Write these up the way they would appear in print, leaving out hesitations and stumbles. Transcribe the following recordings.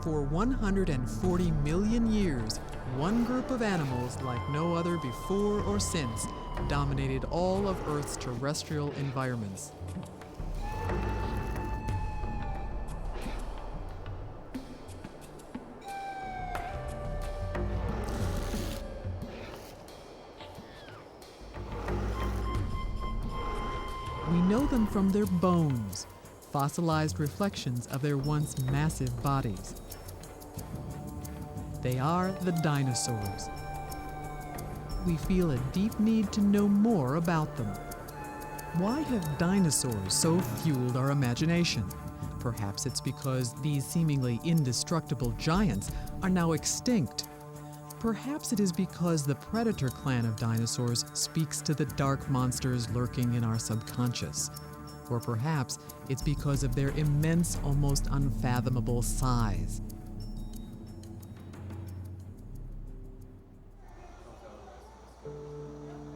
For 140 million years, one group of animals like no other before or since dominated all of Earth's terrestrial environments. We know them from their bones, fossilized reflections of their once massive bodies. They are the dinosaurs. We feel a deep need to know more about them. Why have dinosaurs so fueled our imagination? Perhaps it's because these seemingly indestructible giants are now extinct. Perhaps it is because the predator clan of dinosaurs speaks to the dark monsters lurking in our subconscious. Or perhaps it's because of their immense, almost unfathomable size.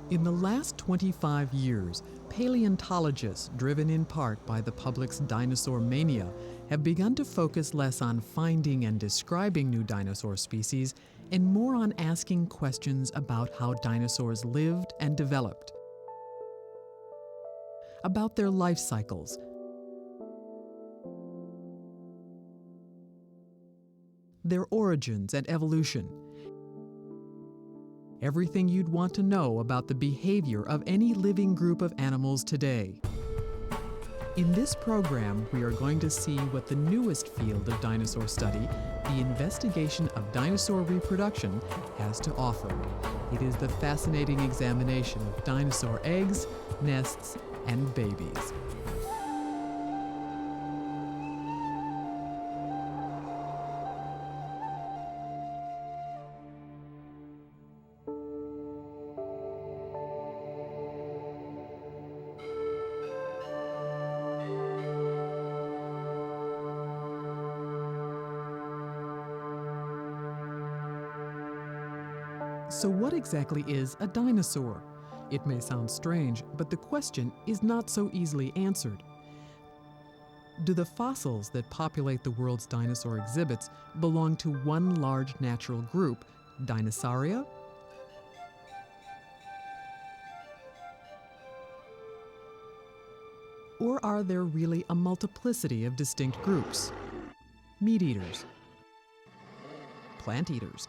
In the last 25 years, paleontologists, driven in part by the public's dinosaur mania, have begun to focus less on finding and describing new dinosaur species and more on asking questions about how dinosaurs lived and developed, about their life cycles, their origins and evolution, everything you'd want to know about the behavior of any living group of animals today. In this program, we are going to see what the newest field of dinosaur study, the investigation of dinosaur reproduction, has to offer. It is the fascinating examination of dinosaur eggs, nests, and babies. So what exactly is a dinosaur? It may sound strange, but the question is not so easily answered. Do the fossils that populate the world's dinosaur exhibits belong to one large natural group, Dinosauria? Or are there really a multiplicity of distinct groups? Meat eaters, plant eaters,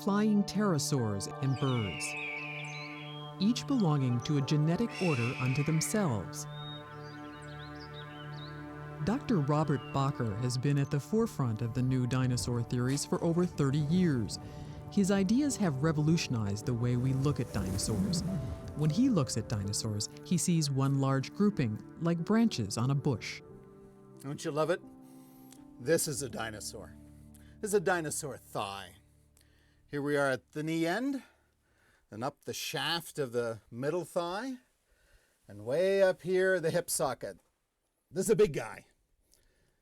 flying pterosaurs and birds, each belonging to a genetic order unto themselves. Dr. Robert Bakker has been at the forefront of the new dinosaur theories for over 30 years. His ideas have revolutionized the way we look at dinosaurs. When he looks at dinosaurs, he sees one large grouping, like branches on a bush. Don't you love it? This is a dinosaur. This is a dinosaur thigh. Here we are at the knee end, and up the shaft of the middle thigh, and way up here, the hip socket. This is a big guy.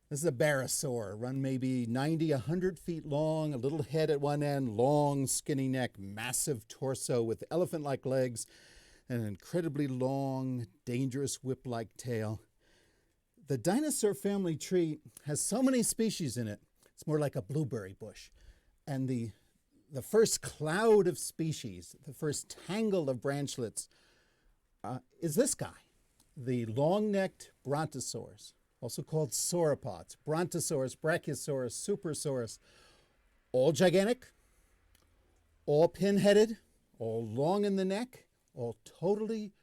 This is a barosaur, run maybe 90, 100 feet long, a little head at one end, long, skinny neck, massive torso with elephant-like legs, and an incredibly long, dangerous whip-like tail. The dinosaur family tree has so many species in it, it's more like a blueberry bush. And the first cloud of species, the first tangle of branchlets, is this guy, the long-necked brontosaurs, also called sauropods. Brontosaurus, brachiosaurus, supersaurus, all gigantic, all pin-headed, all long in the neck, all totally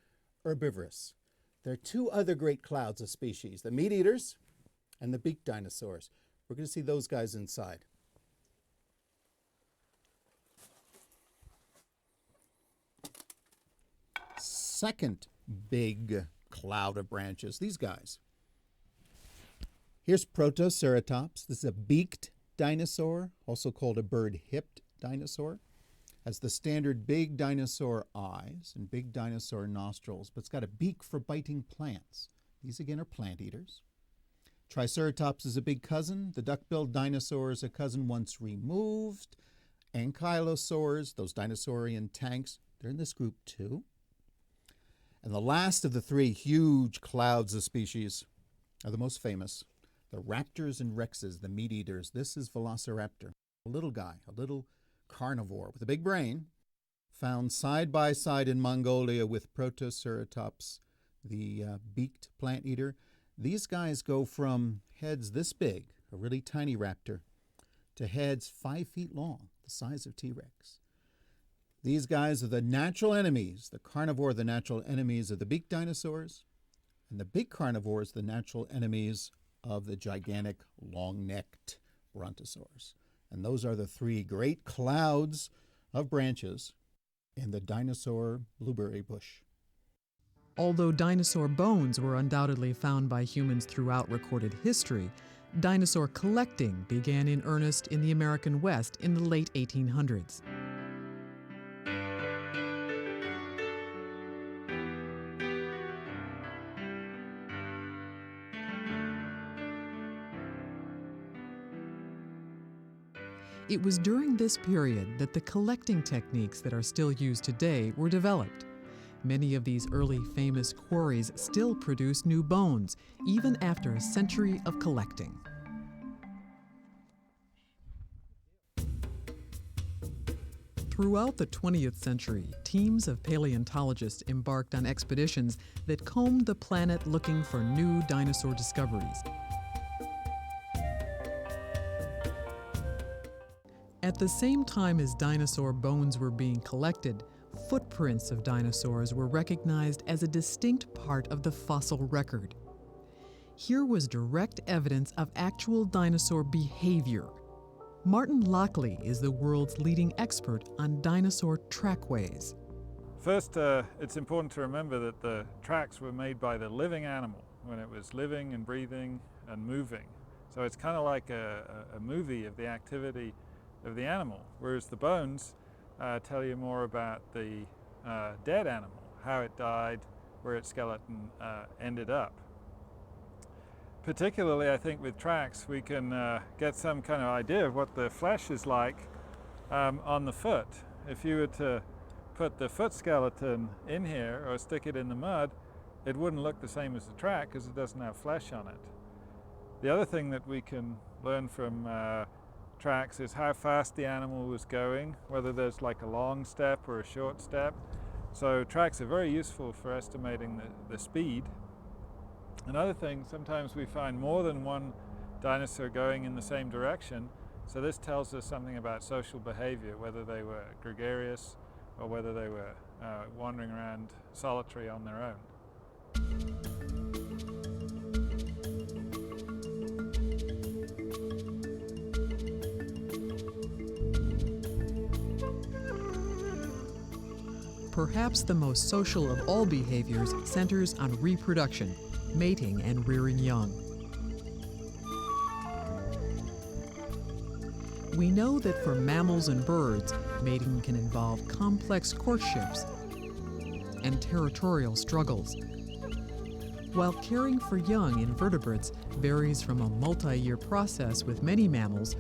herbivorous. There are two other great clouds of species, the meat eaters and the beaked dinosaurs. We're going to see those guys inside. Second big cloud of branches, these guys. Here's Protoceratops. This is a beaked dinosaur, also called a bird-hipped dinosaur. Has the standard big dinosaur eyes and big dinosaur nostrils, but it's got a beak for biting plants. These again are plant eaters. Triceratops is a big cousin. The duck-billed dinosaur is a cousin once removed. Ankylosaurs, those dinosaurian tanks, they're in this group too. And the last of the three huge clouds of species are the most famous, The raptors and rexes, the meat eaters. This is Velociraptor, a little guy, a little carnivore with a big brain, found side by side in Mongolia with Protoceratops, the beaked plant eater. These guys go from heads this big, a really tiny raptor, to heads 5 feet long, the size of T-Rex. These guys are the natural enemies, the carnivore, the natural enemies of the beaked dinosaurs, and the big carnivores, the natural enemies of the gigantic long-necked brontosaurs. And those are the three great clouds of branches in the dinosaur blueberry bush. Although dinosaur bones were undoubtedly found by humans throughout recorded history, dinosaur collecting began in earnest in the American West in the late 1800s. It was during this period that the collecting techniques that are still used today were developed. Many of these early famous quarries still produce new bones, even after a century of collecting. Throughout the 20th century, teams of paleontologists embarked on expeditions that combed the planet looking for new dinosaur discoveries. At the same time as dinosaur bones were being collected, footprints of dinosaurs were recognized as a distinct part of the fossil record. Here was direct evidence of actual dinosaur behavior. Martin Lockley is the world's leading expert on dinosaur trackways. First, it's important to remember that the tracks were made by the living animal when it was living and breathing and moving. So it's kind of like a movie of the activity of the animal, whereas the bones tell you more about the dead animal, how it died, where its skeleton ended up. Particularly, I think with tracks, we can get some kind of idea of what the flesh is like on the foot. If you were to put the foot skeleton in here or stick it in the mud, it wouldn't look the same as the track because it doesn't have flesh on it. The other thing that we can learn from tracks is how fast the animal was going, whether there's like a long step or a short step. So tracks are very useful for estimating the speed. Another thing, sometimes we find more than one dinosaur going in the same direction, so this tells us something about social behavior, whether they were gregarious or whether they were wandering around solitary on their own. Perhaps the most social of all behaviors centers on reproduction, mating and rearing young. We know that for mammals and birds, mating can involve complex courtships and territorial struggles, while caring for young invertebrates varies from a multi-year process with many mammals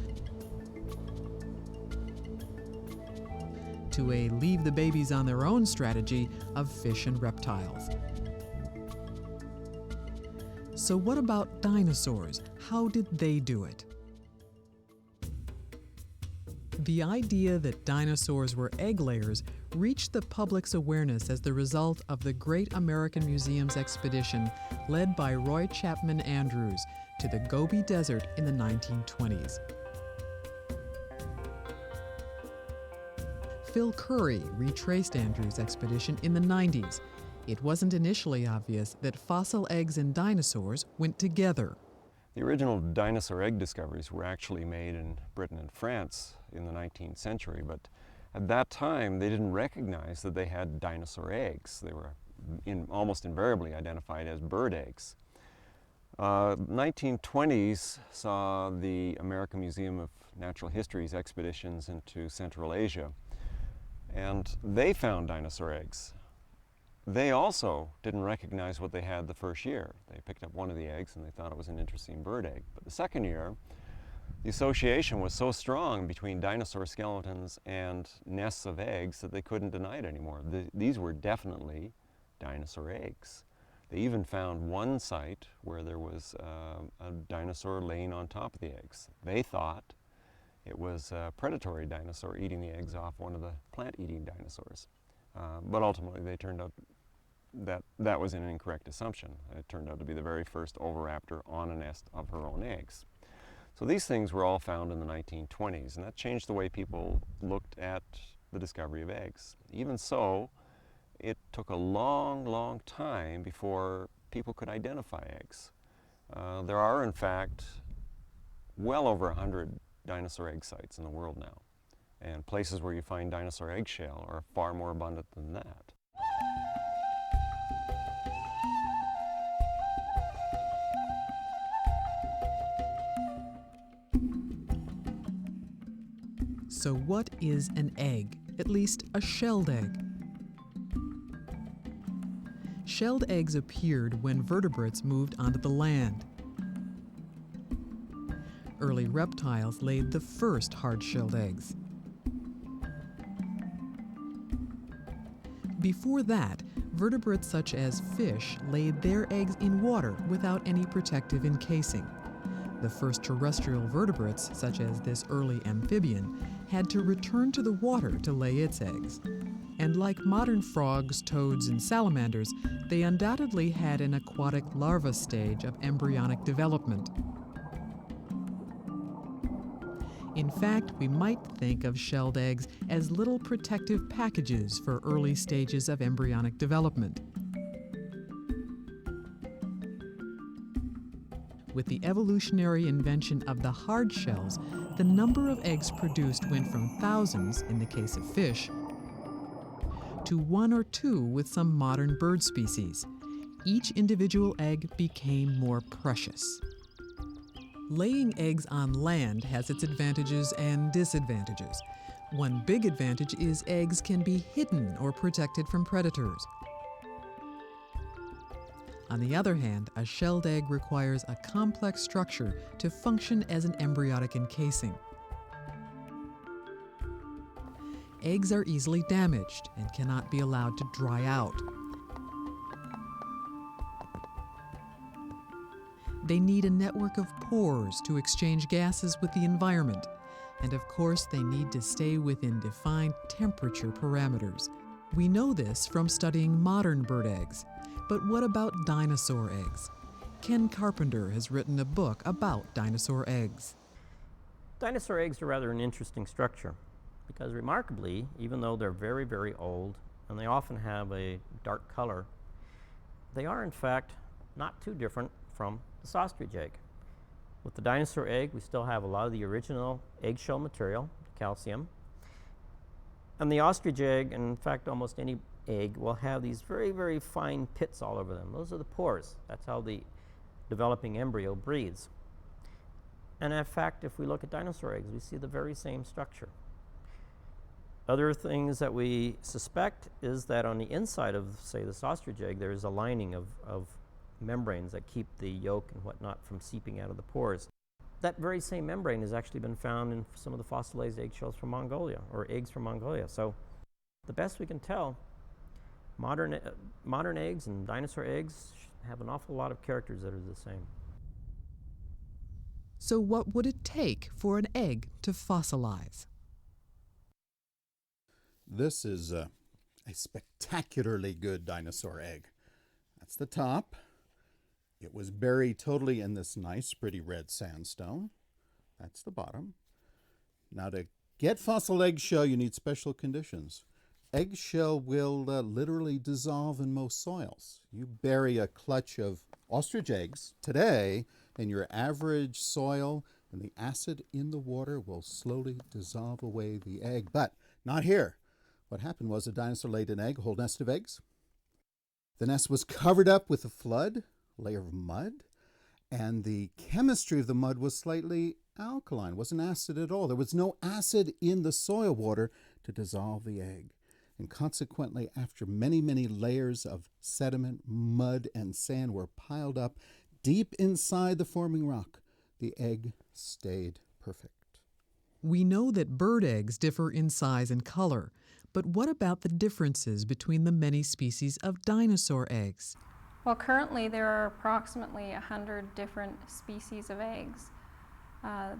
to a leave the babies on their own strategy of fish and reptiles. So what about dinosaurs? How did they do it? The idea that dinosaurs were egg layers reached the public's awareness as the result of the Great American Museum's expedition led by Roy Chapman Andrews to the Gobi Desert in the 1920s. Phil Currie retraced Andrews' expedition in the 90s. It wasn't initially obvious that fossil eggs and dinosaurs went together. The original dinosaur egg discoveries were actually made in Britain and France in the 19th century, but at that time they didn't recognize that they had dinosaur eggs. They were almost invariably identified as bird eggs. 1920s saw the American Museum of Natural History's expeditions into Central Asia, and they found dinosaur eggs. They also didn't recognize what they had the first year. They picked up one of the eggs and they thought it was an interesting bird egg. But the second year, the association was so strong between dinosaur skeletons and nests of eggs that they couldn't deny it anymore. These were definitely dinosaur eggs. They even found one site where there was a dinosaur laying on top of the eggs. They thought it was a predatory dinosaur eating the eggs off one of the plant-eating dinosaurs. But ultimately they turned out that that was an incorrect assumption. It turned out to be the very first oviraptor on a nest of her own eggs. So these things were all found in the 1920s, and that changed the way people looked at the discovery of eggs. Even so, it took a long, long time before people could identify eggs. There are, in fact, well over 100 dinosaur egg sites in the world now, and places where you find dinosaur eggshell are far more abundant than that. So what is an egg, at least a shelled egg? Shelled eggs appeared when vertebrates moved onto the land. Early reptiles laid the first hard-shelled eggs. Before that, vertebrates such as fish laid their eggs in water without any protective encasing. The first terrestrial vertebrates, such as this early amphibian, had to return to the water to lay its eggs. And like modern frogs, toads, and salamanders, they undoubtedly had an aquatic larva stage of embryonic development. In fact, we might think of shelled eggs as little protective packages for early stages of embryonic development. With the evolutionary invention of the hard shells, the number of eggs produced went from thousands, in the case of fish, to 1 or 2 with some modern bird species. Each individual egg became more precious. Laying eggs on land has its advantages and disadvantages. One big advantage is eggs can be hidden or protected from predators. On the other hand, a shelled egg requires a complex structure to function as an embryonic encasing. Eggs are easily damaged and cannot be allowed to dry out. They need a network of pores to exchange gases with the environment, and of course they need to stay within defined temperature parameters. We know this from studying modern bird eggs. But what about dinosaur eggs? Ken Carpenter has written a book about dinosaur eggs. Dinosaur eggs are rather an interesting structure because remarkably, even though they're very, very old and they often have a dark color, they are in fact not too different from the sausage egg. With the dinosaur egg, we still have a lot of the original eggshell material, calcium. And the ostrich egg, and in fact almost any egg, will have these very, very fine pits all over them. Those are the pores. That's how the developing embryo breathes. And in fact, if we look at dinosaur eggs, we see the very same structure. Other things that we suspect is that on the inside of, say, the sausage egg, there is a lining of membranes that keep the yolk and whatnot from seeping out of the pores. That very same membrane has actually been found in some of the fossilized eggshells from Mongolia, or eggs from Mongolia. So the best we can tell, modern eggs and dinosaur eggs have an awful lot of characters that are the same. So what would it take for an egg to fossilize? This is a spectacularly good dinosaur egg. That's the top. It was buried totally in this nice, pretty red sandstone. That's the bottom. Now, to get fossil eggshell, you need special conditions. Eggshell will literally dissolve in most soils. You bury a clutch of ostrich eggs today in your average soil, and the acid in the water will slowly dissolve away the egg. But not here. What happened was a dinosaur laid an egg, a whole nest of eggs. The nest was covered up with a flood, a layer of mud, and the chemistry of the mud was slightly alkaline. It wasn't acid at all. There was no acid in the soil water to dissolve the egg. And consequently, after many, many layers of sediment, mud, and sand were piled up deep inside the forming rock, the egg stayed perfect. We know that bird eggs differ in size and color, but what about the differences between the many species of dinosaur eggs? Well, currently there are approximately 100 different species of eggs.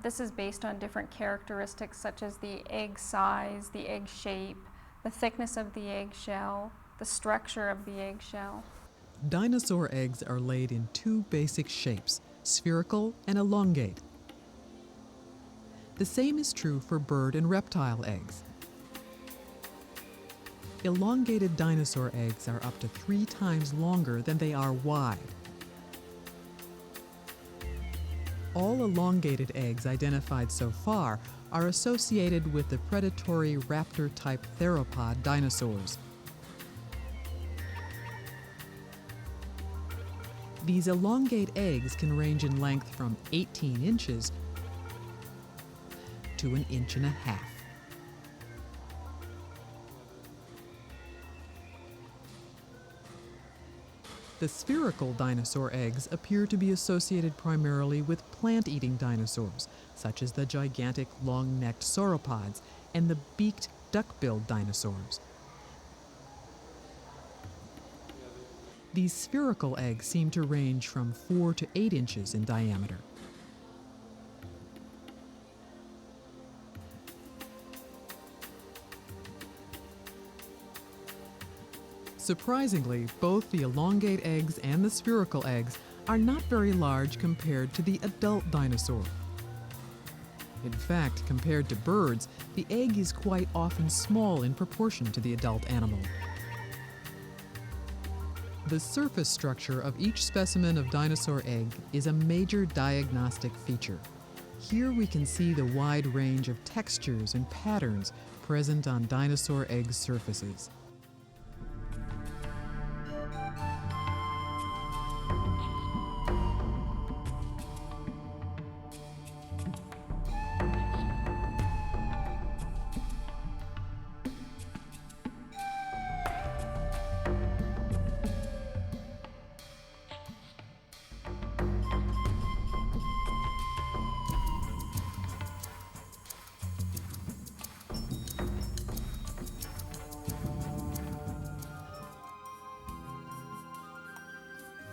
This is based on different characteristics such as the egg size, the egg shape, the thickness of the eggshell, the structure of the eggshell. Dinosaur eggs are laid in two basic shapes, spherical and elongate. The same is true for bird and reptile eggs. Elongated dinosaur eggs are up to 3 times longer than they are wide. All elongated eggs identified so far are associated with the predatory raptor-type theropod dinosaurs. These elongate eggs can range in length from 18 inches to 1.5 inches. The spherical dinosaur eggs appear to be associated primarily with plant-eating dinosaurs, such as the gigantic long-necked sauropods and the beaked duck-billed dinosaurs. These spherical eggs seem to range from 4 to 8 inches in diameter. Surprisingly, both the elongate eggs and the spherical eggs are not very large compared to the adult dinosaur. In fact, compared to birds, the egg is quite often small in proportion to the adult animal. The surface structure of each specimen of dinosaur egg is a major diagnostic feature. Here we can see the wide range of textures and patterns present on dinosaur egg surfaces.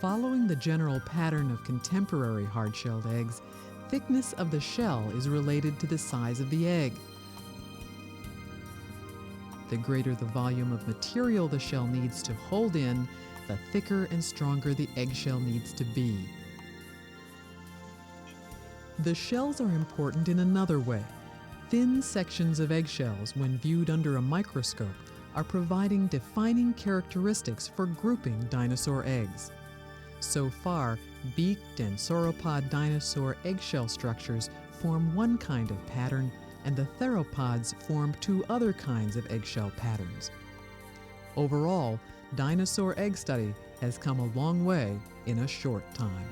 Following the general pattern of contemporary hard-shelled eggs, thickness of the shell is related to the size of the egg. The greater the volume of material the shell needs to hold in, the thicker and stronger the eggshell needs to be. The shells are important in another way. Thin sections of eggshells, when viewed under a microscope, are providing defining characteristics for grouping dinosaur eggs. So far, beaked and sauropod dinosaur eggshell structures form one kind of pattern, and the theropods form 2 other kinds of eggshell patterns. Overall, dinosaur egg study has come a long way in a short time.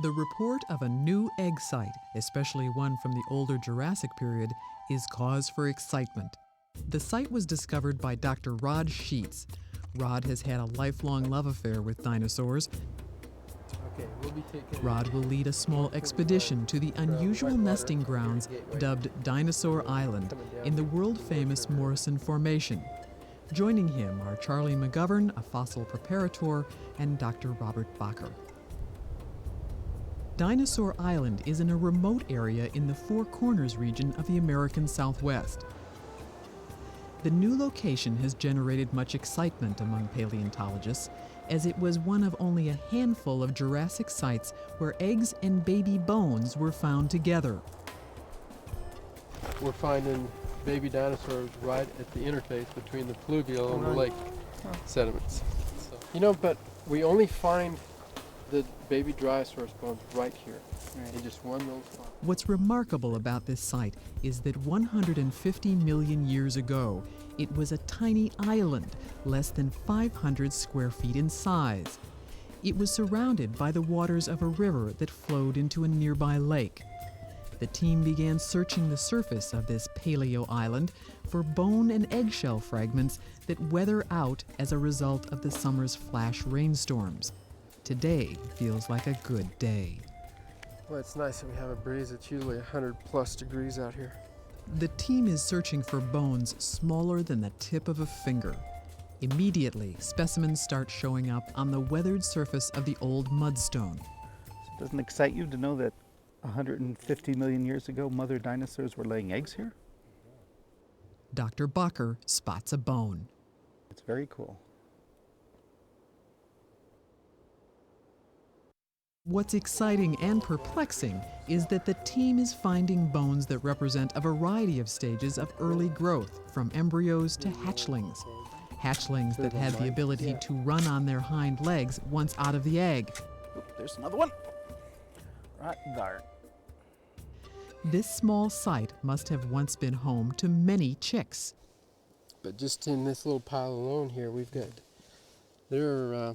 The report of a new egg site, especially one from the older Jurassic period, is cause for excitement. The site was discovered by Dr. Rod Sheets. Rod has had a lifelong love affair with dinosaurs. Rod will lead a small expedition to the unusual nesting grounds dubbed Dinosaur Island in the world-famous Morrison Formation. Joining him are Charlie McGovern, a fossil preparator, and Dr. Robert Bakker. Dinosaur Island is in a remote area in the Four Corners region of the American Southwest. The new location has generated much excitement among paleontologists, as it was one of only a handful of Jurassic sites where eggs and baby bones were found together. We're finding baby dinosaurs right at the interface between the pluvial and the lake sediments. But we only find the baby Dinosaurus bones right here, in just one little spot. What's remarkable about this site is that 150 million years ago, it was a tiny island, less than 500 square feet in size. It was surrounded by the waters of a river that flowed into a nearby lake. The team began searching the surface of this paleo island for bone and eggshell fragments that weather out as a result of the summer's flash rainstorms. Today feels like a good day. Well, it's nice that we have a breeze. It's usually 100+ degrees out here. The team is searching for bones smaller than the tip of a finger. Immediately, specimens start showing up on the weathered surface of the old mudstone. Doesn't it excite you to know that 150 million years ago, mother dinosaurs were laying eggs here? Dr. Bakker spots a bone. It's very cool. What's exciting and perplexing is that the team is finding bones that represent a variety of stages of early growth, from embryos to hatchlings. Hatchlings that had the ability to run on their hind legs once out of the egg. Oop, there's another one. Right there. This small site must have once been home to many chicks. But just in this little pile alone here, there are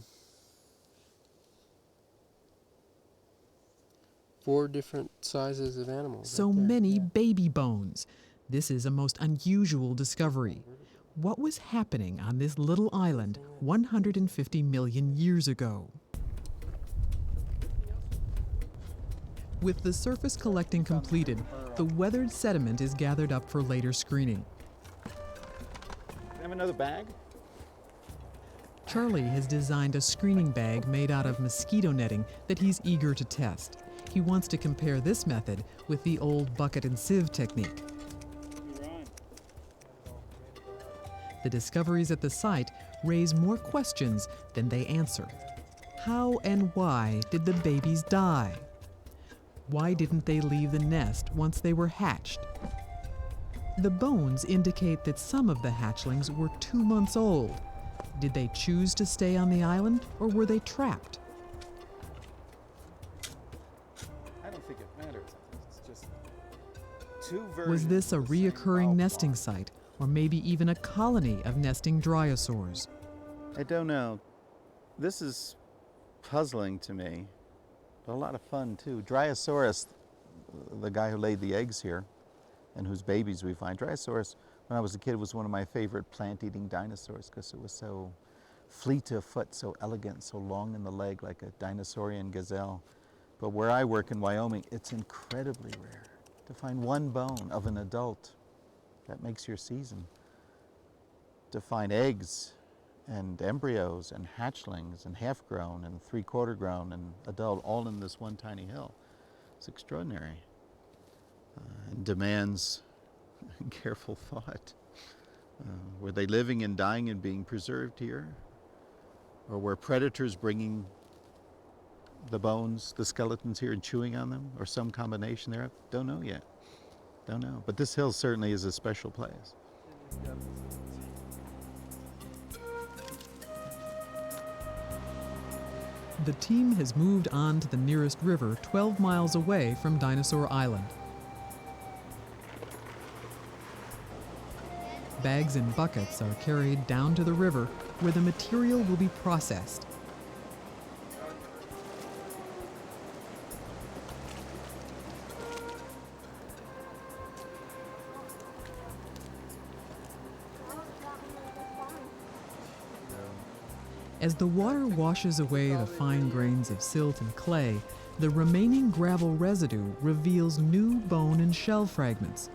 4 different sizes of animals. So right there. many baby bones. This is a most unusual discovery. What was happening on this little island 150 million years ago? With the surface collecting completed, the weathered sediment is gathered up for later screening. Have another bag? Charlie has designed a screening bag made out of mosquito netting that he's eager to test. He wants to compare this method with the old bucket and sieve technique. The discoveries at the site raise more questions than they answer. How and why did the babies die? Why didn't they leave the nest once they were hatched? The bones indicate that some of the hatchlings were 2 months old. Did they choose to stay on the island, or were they trapped? I don't think it matters. It's just 2 versions. Was this a of the same reoccurring nesting ball. site, or maybe even a colony of nesting dinosaurs? I don't know. This is puzzling to me, but a lot of fun too. Dinosaurus, the guy who laid the eggs here and whose babies we find. Dinosaurus, when I was a kid, was one of my favorite plant-eating dinosaurs because it was so fleet of foot, so elegant, so long in the leg like a dinosaurian gazelle. But where I work in Wyoming, it's incredibly rare to find 1 bone of an adult. That makes your season. To find eggs and embryos and hatchlings and half-grown and 3/4 grown and adult all in this one tiny hill. It's extraordinary and demands careful thought. Were they living and dying and being preserved here? Or were predators bringing the bones, the skeletons here and chewing on them? Or some combination thereof? Don't know yet. Don't know. But this hill certainly is a special place. The team has moved on to the nearest river 12 miles away from Dinosaur Island. Bags and buckets are carried down to the river where the material will be processed. As the water washes away the fine grains of silt and clay, the remaining gravel residue reveals new bone and shell fragments.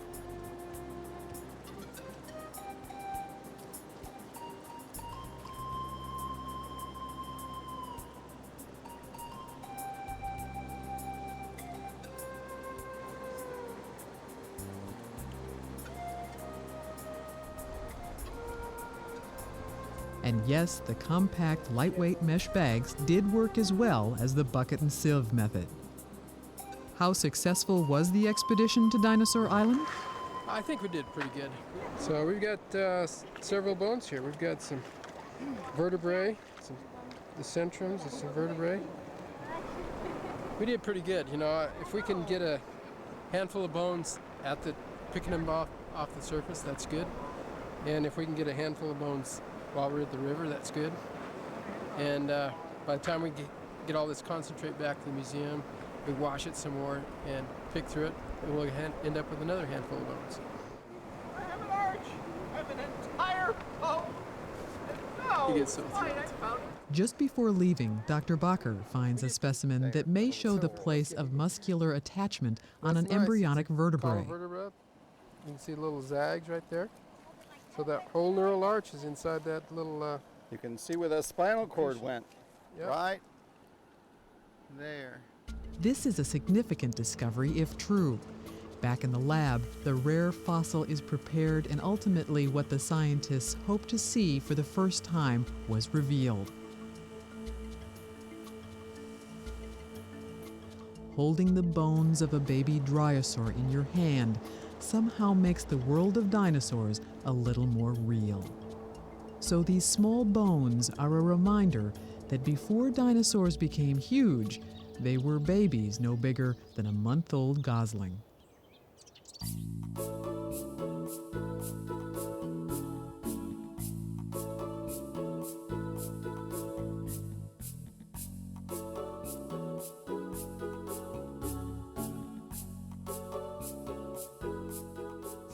And yes, the compact, lightweight mesh bags did work as well as the bucket and sieve method. How successful was the expedition to Dinosaur Island? I think we did pretty good. So we've got several bones here. We've got some vertebrae, the centrums, and some vertebrae. We did pretty good. You know, if we can get a handful of bones picking them off the surface, that's good. And if we can get a handful of bones while we're at the river, that's good. And by the time we get all this concentrate back to the museum, we wash it some more and pick through it, and we'll end up with another handful of bones. I have an arch! I have an entire bone! No! He gets so Fine, thrilled. I found it. Just before leaving, Dr. Bakker finds a specimen that may show the place of muscular attachment on an That's nice. embryonic It's a vertebrae. column vertebra. You can see little zags right there. So that whole neural arch is inside that little... You can see where the spinal cord went. Yep. Right there. This is a significant discovery if true. Back in the lab, the rare fossil is prepared, and ultimately what the scientists hoped to see for the first time was revealed. Holding the bones of a baby dinosaur in your hand somehow makes the world of dinosaurs a little more real. So these small bones are a reminder that before dinosaurs became huge, they were babies no bigger than a month-old gosling.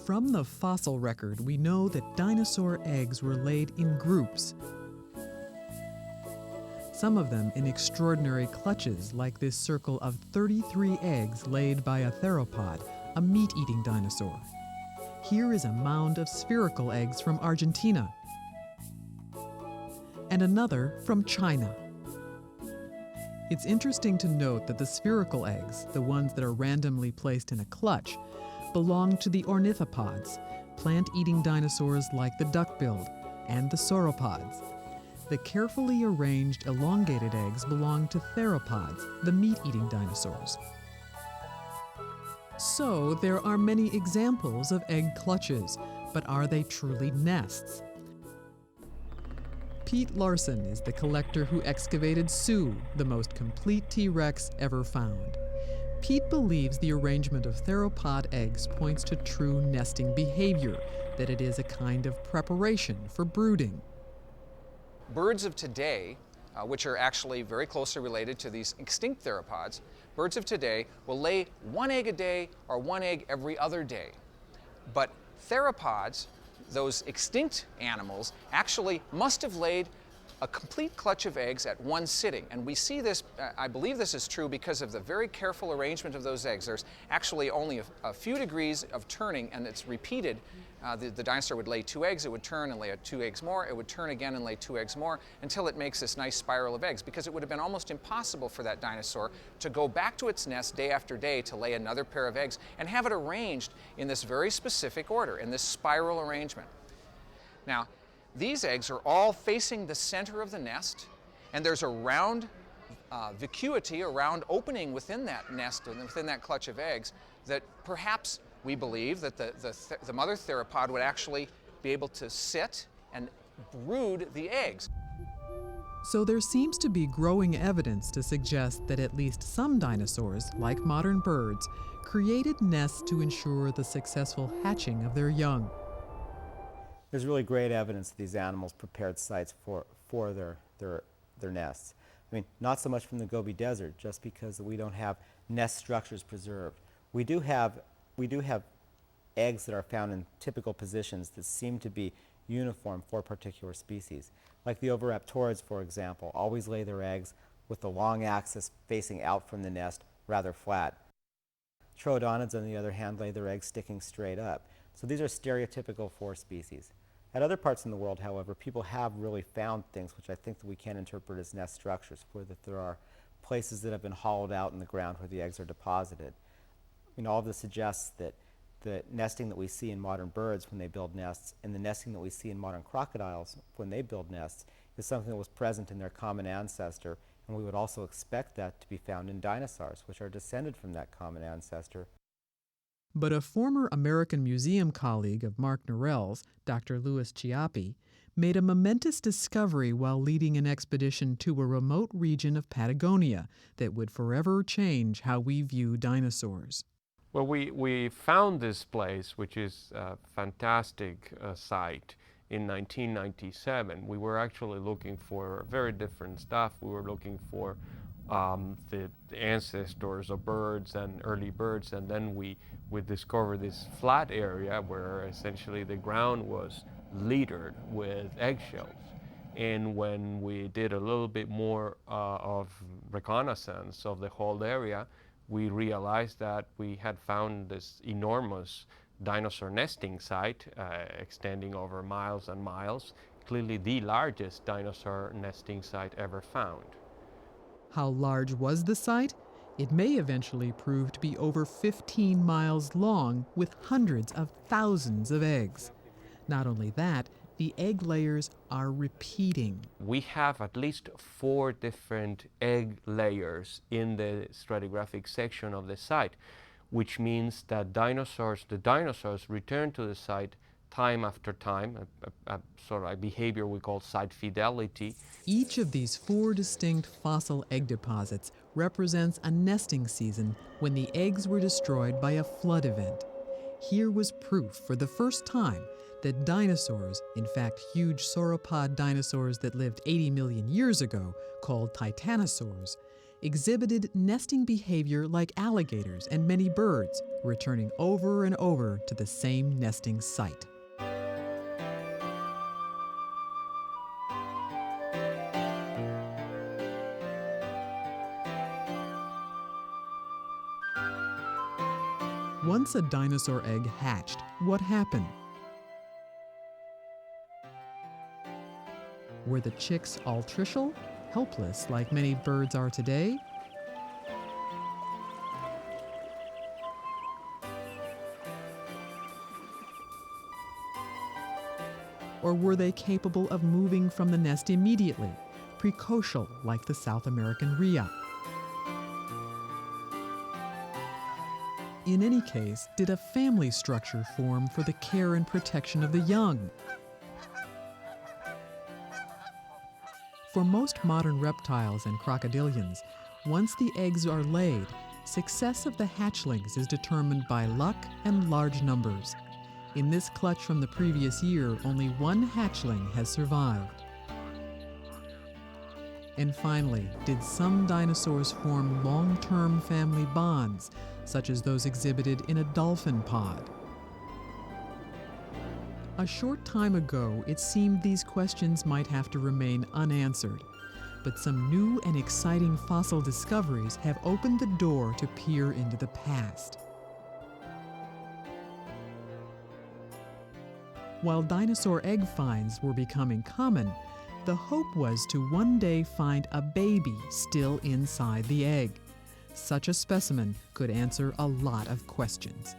From the fossil record, we know that dinosaur eggs were laid in groups. Some of them in extraordinary clutches, like this circle of 33 eggs laid by a theropod, a meat-eating dinosaur. Here is a mound of spherical eggs from Argentina, and another from China. It's interesting to note that the spherical eggs, the ones that are randomly placed in a clutch, belong to the ornithopods, plant-eating dinosaurs like the duck-billed, and the sauropods. The carefully arranged elongated eggs belong to theropods, the meat-eating dinosaurs. So there are many examples of egg clutches, but are they truly nests? Pete Larson is the collector who excavated Sue, the most complete T-Rex ever found. Pete believes the arrangement of theropod eggs points to true nesting behavior, that it is a kind of preparation for brooding. Birds of today, which are actually very closely related to these extinct theropods, birds of today will lay one egg a day or one egg every other day. But theropods, those extinct animals, actually must have laid a complete clutch of eggs at one sitting. And we see this, I believe this is true because of the very careful arrangement of those eggs. There's actually only a few degrees of turning, and it's repeated. The dinosaur would lay 2 eggs, it would turn and lay 2 eggs more, it would turn again and lay 2 eggs more, until it makes this nice spiral of eggs, because it would have been almost impossible for that dinosaur to go back to its nest day after day to lay another pair of eggs and have it arranged in this very specific order, in this spiral arrangement. Now, these eggs are all facing the center of the nest, and there's a round vacuity, a round opening within that nest and within that clutch of eggs that perhaps we believe that the mother theropod would actually be able to sit and brood the eggs. So there seems to be growing evidence to suggest that at least some dinosaurs, like modern birds, created nests to ensure the successful hatching of their young. There's really great evidence that these animals prepared sites for their nests. I mean, not so much from the Gobi Desert, just because we don't have nest structures preserved. We do have eggs that are found in typical positions that seem to be uniform for particular species. Like the oviraptorids, for example, always lay their eggs with the long axis facing out from the nest rather flat. Troodonids, on the other hand, lay their eggs sticking straight up. So these are stereotypical for species. At other parts in the world, however, people have really found things which I think that we can interpret as nest structures, where that there are places that have been hollowed out in the ground where the eggs are deposited. You know, all of this suggests that the nesting that we see in modern birds when they build nests and the nesting that we see in modern crocodiles when they build nests is something that was present in their common ancestor, and we would also expect that to be found in dinosaurs, which are descended from that common ancestor. But a former American Museum colleague of Mark Norell's, Dr. Louis Chiappi, made a momentous discovery while leading an expedition to a remote region of Patagonia that would forever change how we view dinosaurs. Well, we found this place, which is a fantastic site, in 1997. We were actually looking for very different stuff. We were looking for the ancestors of birds and early birds, and then we discovered this flat area where essentially the ground was littered with eggshells. And when we did a little bit more of reconnaissance of the whole area, we realized that we had found this enormous dinosaur nesting site extending over miles and miles, clearly the largest dinosaur nesting site ever found. How large was the site? It may eventually prove to be over 15 miles long with hundreds of thousands of eggs. Not only that, the egg layers are repeating. We have at least 4 different egg layers in the stratigraphic section of the site, which means that the dinosaurs return to the site time after time, a sort of a behavior we call site fidelity. Each of these 4 distinct fossil egg deposits represents a nesting season when the eggs were destroyed by a flood event. Here was proof for the first time that dinosaurs, in fact huge sauropod dinosaurs that lived 80 million years ago, called titanosaurs, exhibited nesting behavior like alligators and many birds, returning over and over to the same nesting site. Once a dinosaur egg hatched, what happened? Were the chicks altricial, helpless like many birds are today? Or were they capable of moving from the nest immediately, precocial like the South American rhea? In any case, did a family structure form for the care and protection of the young? For most modern reptiles and crocodilians, once the eggs are laid, success of the hatchlings is determined by luck and large numbers. In this clutch from the previous year, only 1 hatchling has survived. And finally, did some dinosaurs form long-term family bonds, such as those exhibited in a dolphin pod? A short time ago, it seemed these questions might have to remain unanswered, but some new and exciting fossil discoveries have opened the door to peer into the past. While dinosaur egg finds were becoming common, the hope was to one day find a baby still inside the egg. Such a specimen could answer a lot of questions.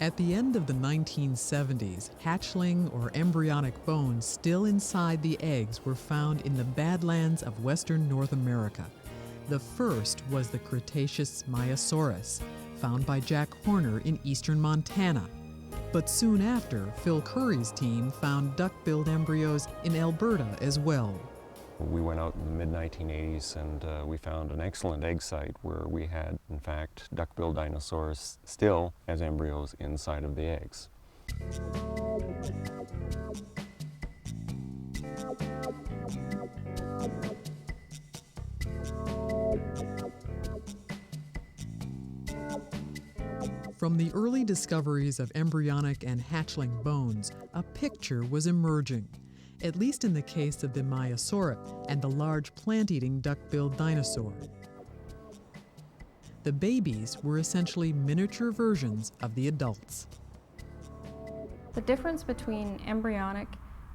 At the end of the 1970s, hatchling or embryonic bones still inside the eggs were found in the Badlands of western North America. The first was the Cretaceous Myosaurus, found by Jack Horner in eastern Montana. But soon after, Phil Currie's team found duck-billed embryos in Alberta as well. We went out in the mid-1980s and we found an excellent egg site where we had, in fact, duck-billed dinosaurs still as embryos inside of the eggs. From the early discoveries of embryonic and hatchling bones, a picture was emerging, at least in the case of the Myosaurus and the large plant-eating duck-billed dinosaur. The babies were essentially miniature versions of the adults. The difference between embryonic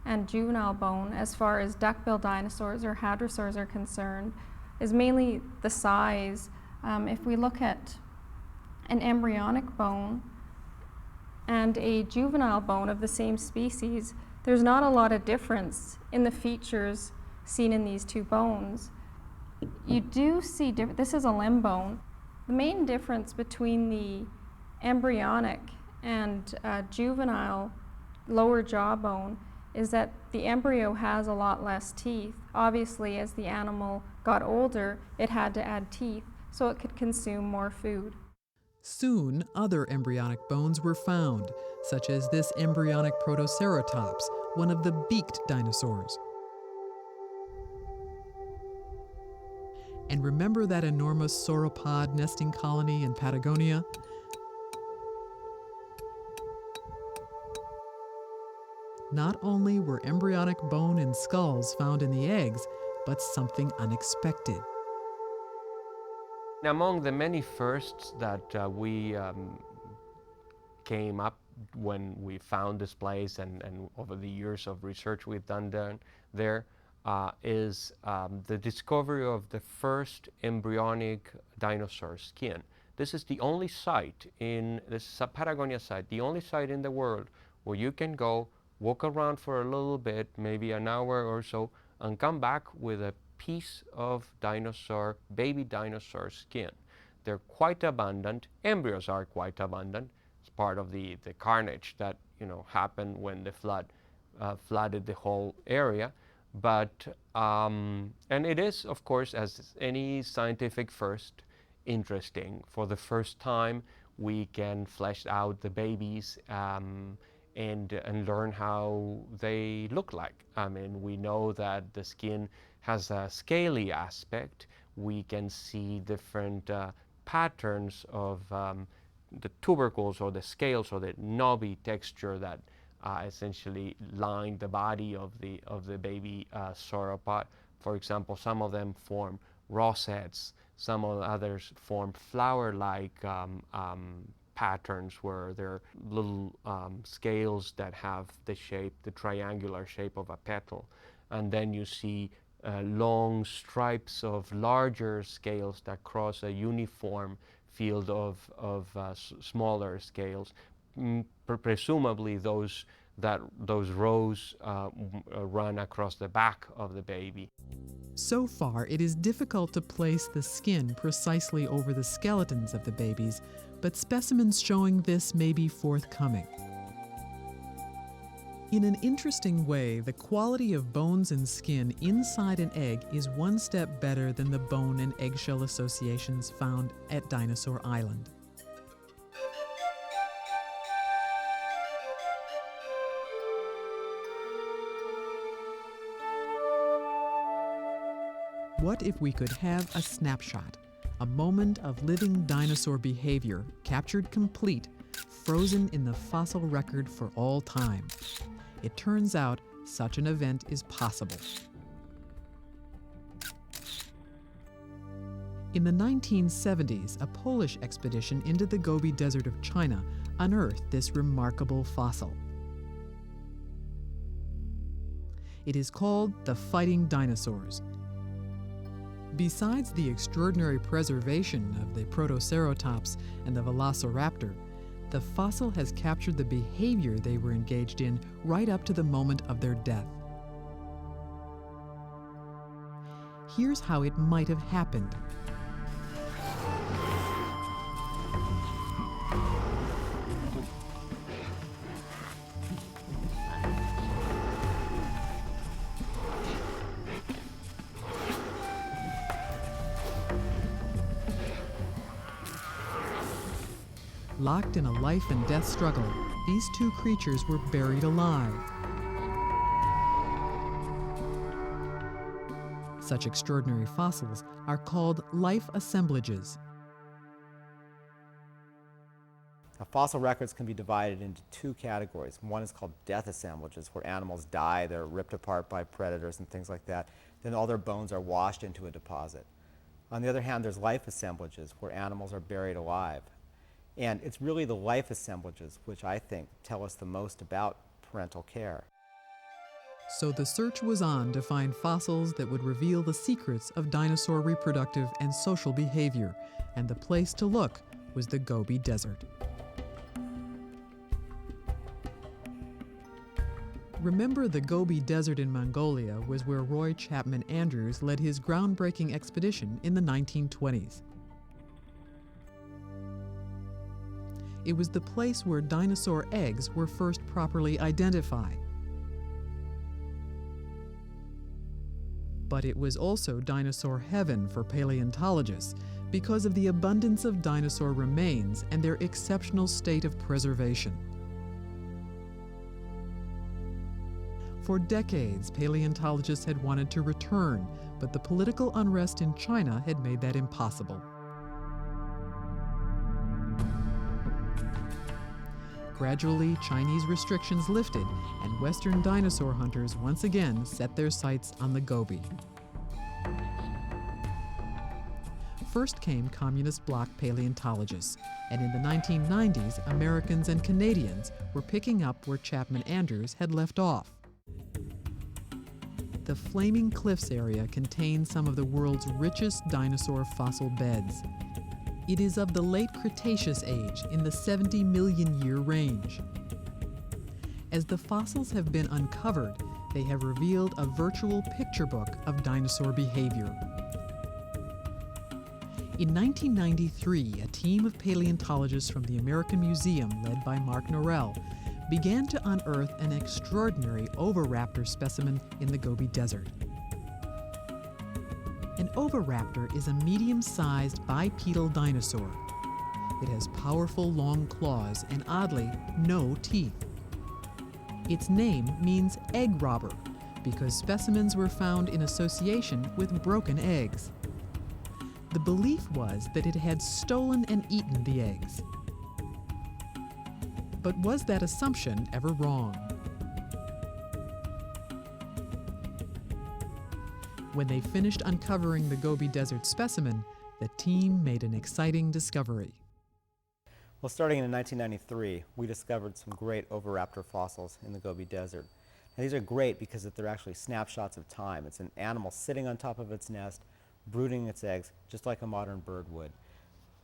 and juvenile bone as far as duck-billed dinosaurs or hadrosaurs are concerned is mainly the size. If we look at an embryonic bone and a juvenile bone of the same species, there's not a lot of difference in the features seen in these 2 bones. You do see, this is a limb bone. The main difference between the embryonic and juvenile lower jaw bone is that the embryo has a lot less teeth. Obviously, as the animal got older, it had to add teeth so it could consume more food. Soon, other embryonic bones were found, such as this embryonic Protoceratops, one of the beaked dinosaurs. And remember that enormous sauropod nesting colony in Patagonia? Not only were embryonic bone and skulls found in the eggs, but something unexpected. Among the many firsts that we came up when we found this place and over the years of research we've done there is the discovery of the first embryonic dinosaur skin. This is the only site this is a Patagonia site, the only site in the world where you can go, walk around for a little bit, maybe an hour or so, and come back with a piece of baby dinosaur skin. They're quite abundant. Embryos are quite abundant. It's part of the carnage that happened when the flood flooded the whole area. But and it is, of course, as any scientific first, interesting. For the first time, we can flesh out the babies and learn how they look like. I mean, we know that the skin has a scaly aspect. We can see different patterns of the tubercles or the scales or the knobby texture that essentially line the body of the baby sauropod. For example, some of them form rosettes. Some of the others form flower-like patterns where there are little scales that have the triangular shape of a petal. And then you see long stripes of larger scales that cross a uniform field of smaller scales. Presumably those rows run across the back of the baby. So far, it is difficult to place the skin precisely over the skeletons of the babies, but specimens showing this may be forthcoming. In an interesting way, the quality of bones and skin inside an egg is one step better than the bone and eggshell associations found at Dinosaur Island. What if we could have a snapshot, a moment of living dinosaur behavior captured complete, frozen in the fossil record for all time? It turns out such an event is possible. In the 1970s, a Polish expedition into the Gobi Desert of China unearthed this remarkable fossil. It is called the fighting dinosaurs. Besides the extraordinary preservation of the Protoceratops and the Velociraptor, the fossil has captured the behavior they were engaged in right up to the moment of their death. Here's how it might have happened. Locked in a life and death struggle, these two creatures were buried alive. Such extraordinary fossils are called life assemblages. Now, fossil records can be divided into two categories. One is called death assemblages, where animals die, they're ripped apart by predators and things like that. Then all their bones are washed into a deposit. On the other hand, there's life assemblages, where animals are buried alive. And it's really the life assemblages which I think tell us the most about parental care. So the search was on to find fossils that would reveal the secrets of dinosaur reproductive and social behavior, and the place to look was the Gobi Desert. Remember, the Gobi Desert in Mongolia was where Roy Chapman Andrews led his groundbreaking expedition in the 1920s. It was the place where dinosaur eggs were first properly identified. But it was also dinosaur heaven for paleontologists because of the abundance of dinosaur remains and their exceptional state of preservation. For decades, paleontologists had wanted to return, but the political unrest in China had made that impossible. Gradually, Chinese restrictions lifted, and Western dinosaur hunters once again set their sights on the Gobi. First came communist bloc paleontologists, and in the 1990s, Americans and Canadians were picking up where Chapman Andrews had left off. The Flaming Cliffs area contains some of the world's richest dinosaur fossil beds. It is of the late Cretaceous age in the 70 million year range. As the fossils have been uncovered, they have revealed a virtual picture book of dinosaur behavior. In 1993, a team of paleontologists from the American Museum, led by Mark Norell, began to unearth an extraordinary oviraptor specimen in the Gobi Desert. An oviraptor is a medium-sized bipedal dinosaur. It has powerful long claws and, oddly, no teeth. Its name means egg robber because specimens were found in association with broken eggs. The belief was that it had stolen and eaten the eggs. But was that assumption ever wrong? When they finished uncovering the Gobi Desert specimen, the team made an exciting discovery. Well, starting in 1993, we discovered some great oviraptor fossils in the Gobi Desert. Now, these are great because they're actually snapshots of time. It's an animal sitting on top of its nest, brooding its eggs, just like a modern bird would.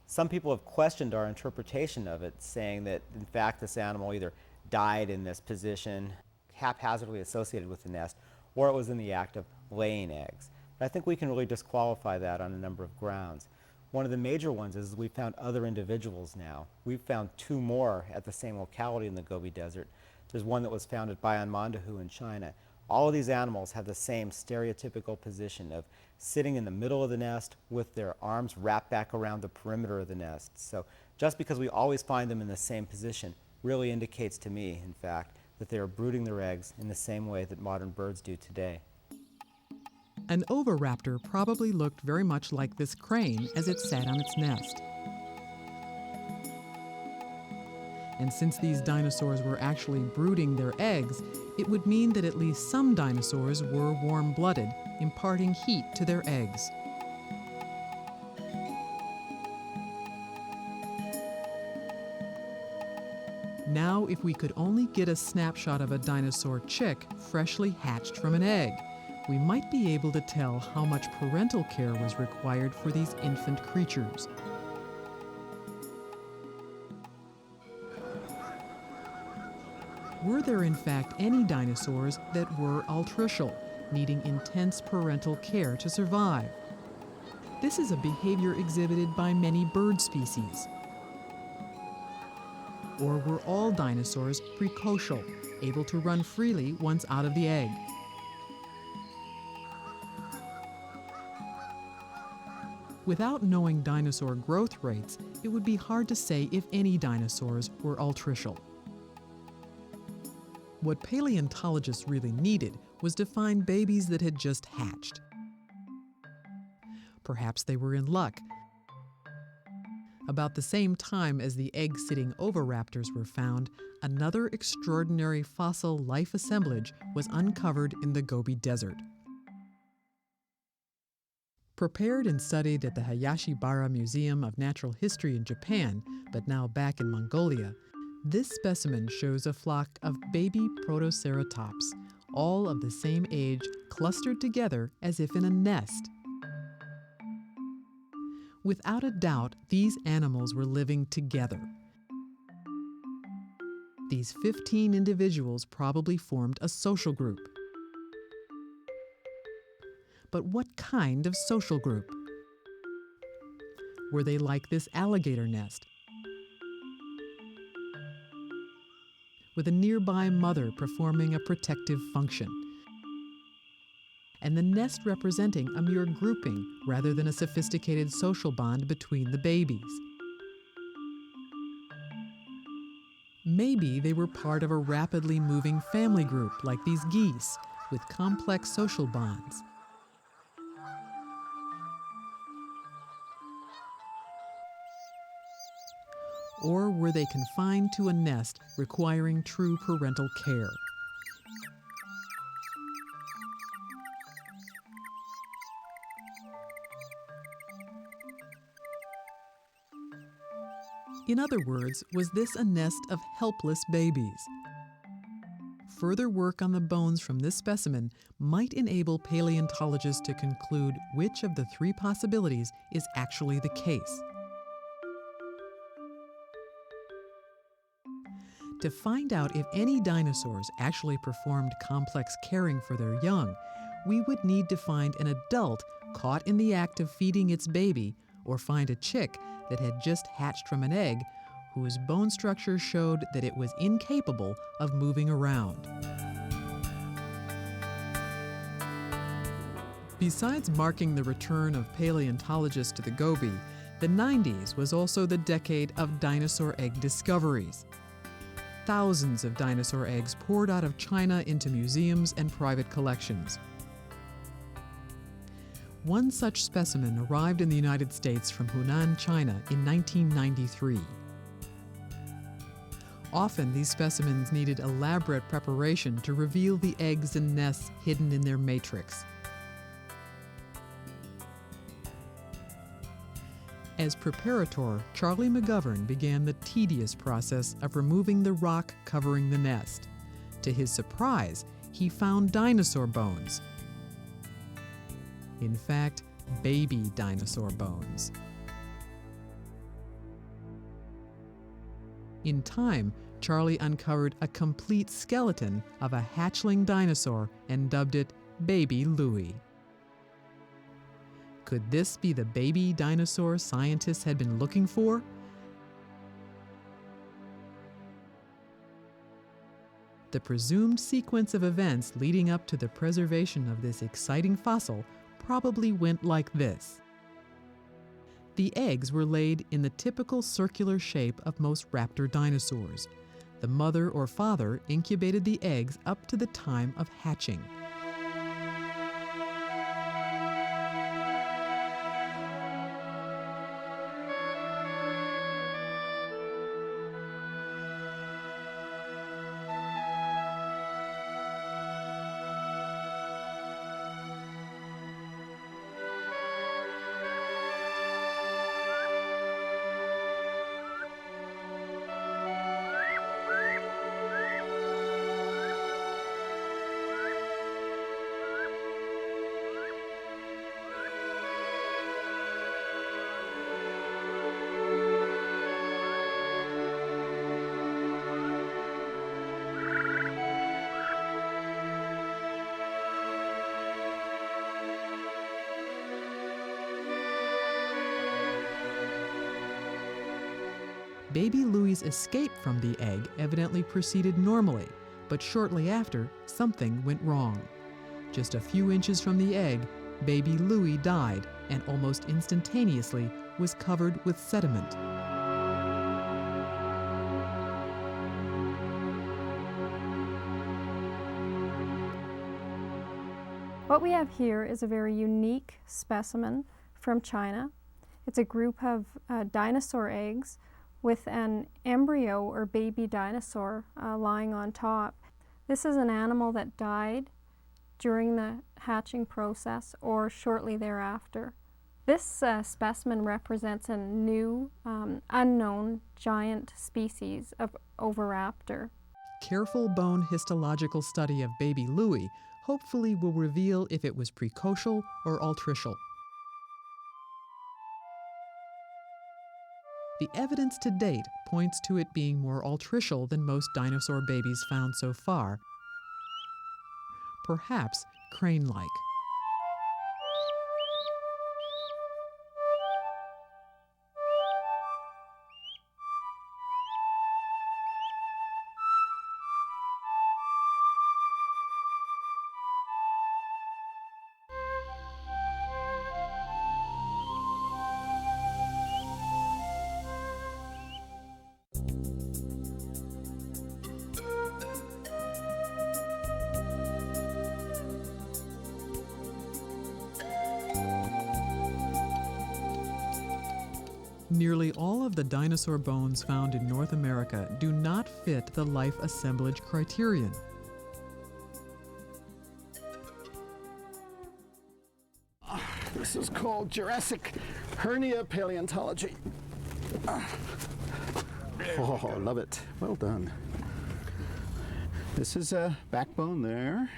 Some people have questioned our interpretation of it, saying that, in fact, this animal either died in this position, haphazardly associated with the nest, or it was in the act of laying eggs. But I think we can really disqualify that on a number of grounds. One of the major ones is we found other individuals now. We've found two more at the same locality in the Gobi Desert. There's one that was found at Bayanmandahu in China. All of these animals have the same stereotypical position of sitting in the middle of the nest with their arms wrapped back around the perimeter of the nest. So just because we always find them in the same position really indicates to me, in fact, that they are brooding their eggs in the same way that modern birds do today. An oviraptor probably looked very much like this crane as it sat on its nest. And since these dinosaurs were actually brooding their eggs, it would mean that at least some dinosaurs were warm-blooded, imparting heat to their eggs. Now, if we could only get a snapshot of a dinosaur chick freshly hatched from an egg, we might be able to tell how much parental care was required for these infant creatures. Were there in fact any dinosaurs that were altricial, needing intense parental care to survive? This is a behavior exhibited by many bird species. Or were all dinosaurs precocial, able to run freely once out of the egg? Without knowing dinosaur growth rates, it would be hard to say if any dinosaurs were altricial. What paleontologists really needed was to find babies that had just hatched. Perhaps they were in luck. About the same time as the egg-sitting oviraptors were found, another extraordinary fossil life assemblage was uncovered in the Gobi Desert. Prepared and studied at the Hayashibara Museum of Natural History in Japan, but now back in Mongolia, this specimen shows a flock of baby protoceratops, all of the same age, clustered together as if in a nest. Without a doubt, these animals were living together. These 15 individuals probably formed a social group. But what kind of social group? Were they like this alligator nest, with a nearby mother performing a protective function, and the nest representing a mere grouping rather than a sophisticated social bond between the babies? Maybe they were part of a rapidly moving family group like these geese, with complex social bonds. or were they confined to a nest requiring true parental care? In other words, was this a nest of helpless babies? Further work on the bones from this specimen might enable paleontologists to conclude which of the three possibilities is actually the case. To find out if any dinosaurs actually performed complex caring for their young, we would need to find an adult caught in the act of feeding its baby, or find a chick that had just hatched from an egg whose bone structure showed that it was incapable of moving around. Besides marking the return of paleontologists to the Gobi, the 90s was also the decade of dinosaur egg discoveries. Thousands of dinosaur eggs poured out of China into museums and private collections. One such specimen arrived in the United States from Hunan, China in 1993. Often, these specimens needed elaborate preparation to reveal the eggs and nests hidden in their matrix. As preparator, Charlie McGovern began the tedious process of removing the rock covering the nest. To his surprise, he found dinosaur bones. In fact, baby dinosaur bones. In time, Charlie uncovered a complete skeleton of a hatchling dinosaur and dubbed it Baby Louie. Could this be the baby dinosaur scientists had been looking for? The presumed sequence of events leading up to the preservation of this exciting fossil probably went like this. The eggs were laid in the typical circular shape of most raptor dinosaurs. The mother or father incubated the eggs up to the time of hatching. Baby Louie's escape from the egg evidently proceeded normally, but shortly after, something went wrong. Just a few inches from the egg, baby Louie died and almost instantaneously was covered with sediment. What we have here is a very unique specimen from China. It's a group of dinosaur eggs with an embryo or baby dinosaur lying on top. This is an animal that died during the hatching process or shortly thereafter. This specimen represents a new, unknown giant species of oviraptor. Careful bone histological study of baby Louie hopefully will reveal if it was precocial or altricial. The evidence to date points to it being more altricial than most dinosaur babies found so far, perhaps crane-like. Nearly all of the dinosaur bones found in North America do not fit the life assemblage criterion. This is called Jurassic hernia paleontology. Oh, love it. Well done. This is a backbone there.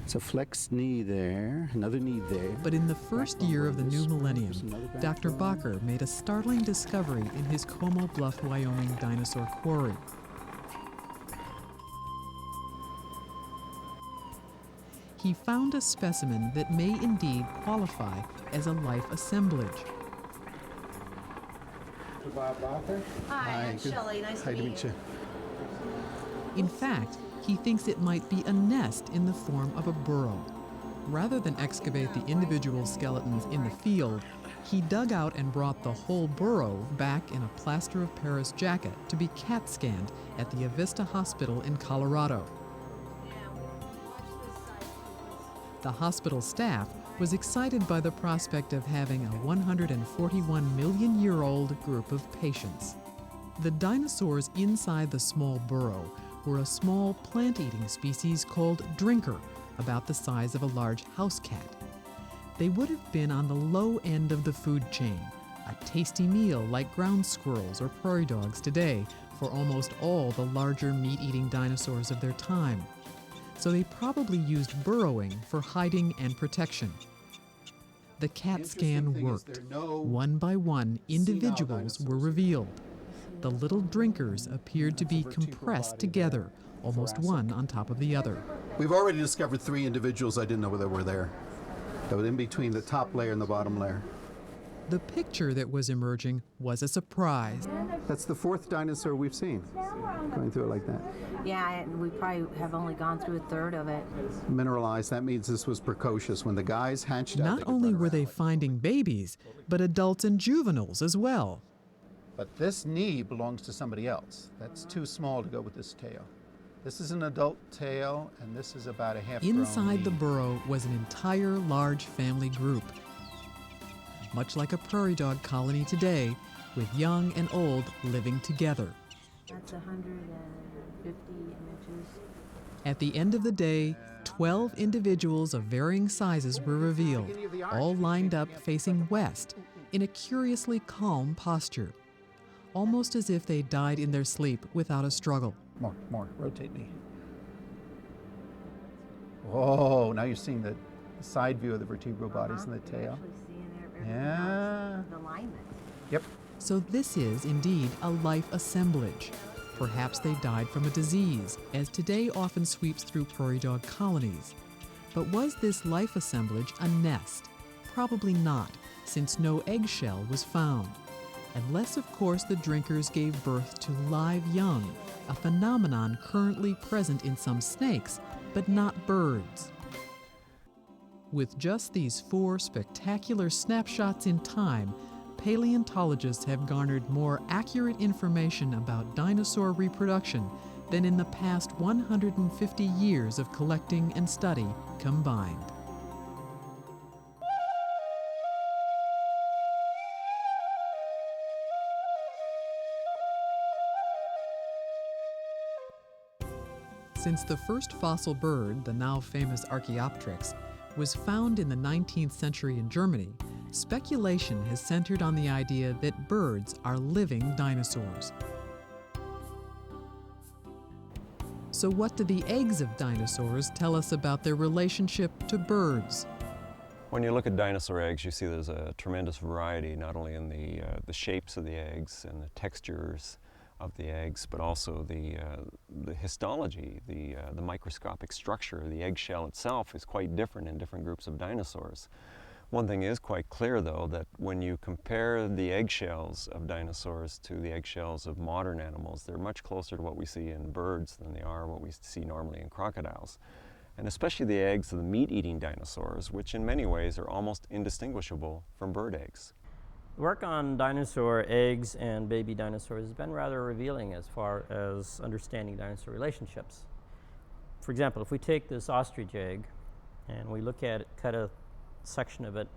It's a flexed knee there, another knee there. But in the first year of the new millennium, Dr. Bakker made a startling discovery in his Como Bluff, Wyoming dinosaur quarry. He found a specimen that may indeed qualify as a life assemblage. Bob Bakker. Hi, I'm Shelley. Nice to meet you. In fact, he thinks it might be a nest in the form of a burrow. Rather than excavate the individual skeletons in the field, he dug out and brought the whole burrow back in a plaster of Paris jacket to be CAT scanned at the Avista Hospital in Colorado. The hospital staff was excited by the prospect of having a 141-million-year-old group of patients. The dinosaurs inside the small burrow were a small plant-eating species called drinker, about the size of a large house cat. They would have been on the low end of the food chain, a tasty meal like ground squirrels or prairie dogs today for almost all the larger meat-eating dinosaurs of their time. So they probably used burrowing for hiding and protection. The CAT scan worked. One by one, individuals were revealed. The little drinkers appeared to be compressed together, almost one on top of the other. We've already discovered 3 individuals I didn't know whether were there. That was in between the top layer and the bottom layer. The picture that was emerging was a surprise. That's the 4th dinosaur we've seen, going through it like that. Yeah, and we probably have only gone through a third of it. Mineralized, that means this was precocious. When the guys hatched out, Not only were they finding babies, but adults and juveniles as well. But this knee belongs to somebody else. That's too small to go with this tail. This is an adult tail, and this is about a half-grown Inside the knee. burrow was an entire large family group. Much like a prairie dog colony today, with young and old living together. That's 150 images. At the end of the day, 12 individuals of varying sizes were revealed, all lined up facing west, in a curiously calm posture, almost as if they died in their sleep without a struggle. More, rotate me. Whoa, now you're seeing the side view of the vertebral bodies and the tail. Yeah. The alignment. Yep. So this is indeed a life assemblage. Perhaps they died from a disease, as today often sweeps through prairie dog colonies. But was this life assemblage a nest? Probably not, since no eggshell was found. Unless, of course, the drinkers gave birth to live young, a phenomenon currently present in some snakes, but not birds. With just these 4 spectacular snapshots in time, paleontologists have garnered more accurate information about dinosaur reproduction than in the past 150 years of collecting and study combined. Since the first fossil bird, the now famous Archaeopteryx, was found in the 19th century in Germany, speculation has centered on the idea that birds are living dinosaurs. So what do the eggs of dinosaurs tell us about their relationship to birds? When you look at dinosaur eggs, you see there's a tremendous variety, not only in the shapes of the eggs and the textures of the eggs, but also the histology, the microscopic structure of the eggshell itself is quite different in different groups of dinosaurs. One thing is quite clear, though, that when you compare the eggshells of dinosaurs to the eggshells of modern animals, they're much closer to what we see in birds than they are what we see normally in crocodiles. And especially the eggs of the meat-eating dinosaurs, which in many ways are almost indistinguishable from bird eggs. Work on dinosaur eggs and baby dinosaurs has been rather revealing as far as understanding dinosaur relationships. For example, if we take this ostrich egg and we look at it, cut a section of it,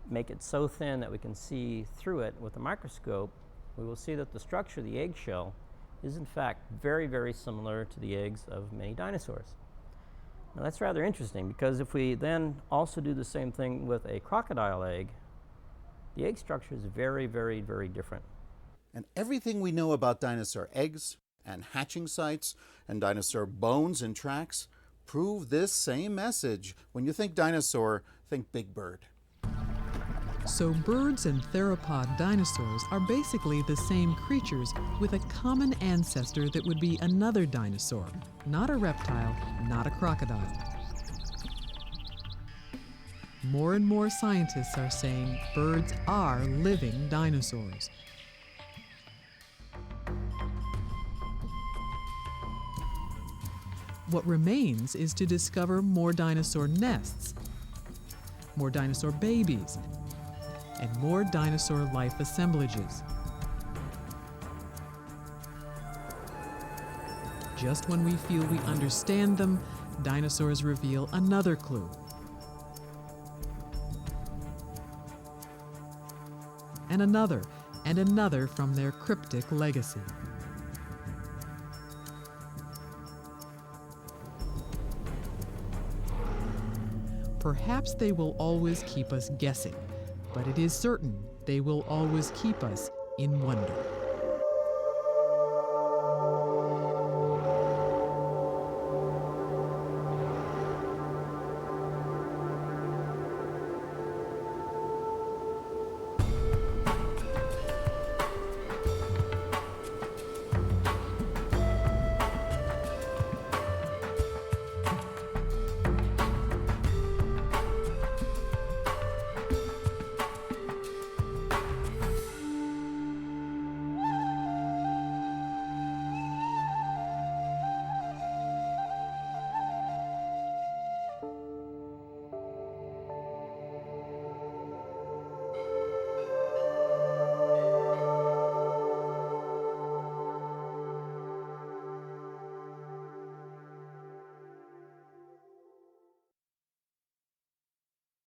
make it so thin that we can see through it with a microscope, we will see that the structure of the eggshell is in fact very, very similar to the eggs of many dinosaurs. Now that's rather interesting, because if we then also do the same thing with a crocodile egg, the egg structure is very, very, very different. And everything we know about dinosaur eggs and hatching sites and dinosaur bones and tracks prove this same message. When you think dinosaur, think big bird. So birds and theropod dinosaurs are basically the same creatures with a common ancestor that would be another dinosaur, not a reptile, not a crocodile. More and more scientists are saying birds are living dinosaurs. What remains is to discover more dinosaur nests, more dinosaur babies, and more dinosaur life assemblages. Just when we feel we understand them, dinosaurs reveal another clue. And another from their cryptic legacy. Perhaps they will always keep us guessing, but it is certain they will always keep us in wonder.